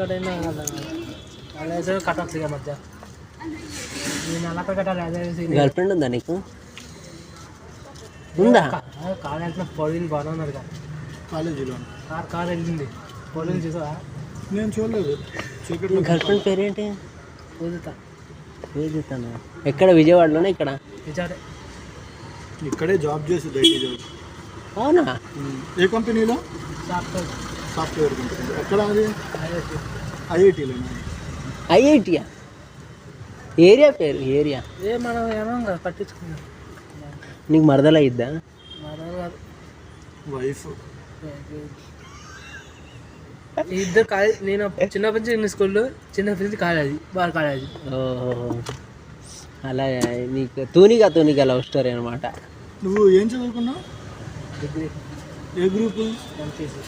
ఒకటైనా కాలేజ్ కట్టచ్చు ఇక మధ్య నేను అలా కట్టాలి అదే గర్ల్ ఫ్రెండ్ ఉందా నీకు? ఉందా? కాలేజ్లో పొడిని బాగా ఉన్నారు కదా కాలేజీలో కార్ వెళ్ళింది పొడిని చూసా నేను చూడలేదు. గర్ల్ ఫ్రెండ్ పేరేంటి? పూజిత. పూజితనా? ఎక్కడ? విజయవాడలోనే? ఇక్కడ విజయవాడే. ఇక్కడే జాబ్ చేసేది, ఐటీ జాబ్. అవునా? ఏ కంపెనీలో? Software company. ఎక్కడ అది? ఐఐటీలోనా? ఐఐటియా? ఏరియా పేరు? ఏరియా మనం ఏమో పట్టించుకున్నాం. నీకు మరదలు అయిద్దా? వైఫ్. ఇద్దరు కాలేజ్. నేను చిన్నప్పటి నుంచి చిన్న స్కూల్లో, చిన్నప్పటి నుంచి కాలేజీ బాగా కాలేజీ. ఓహో, అలా నీకు తూనిగా లవ్ స్టోరీ అనమాట. నువ్వు ఏం చదువుకున్నావు? డిగ్రీ. ఏ గ్రూపు? ఎంపీసీ.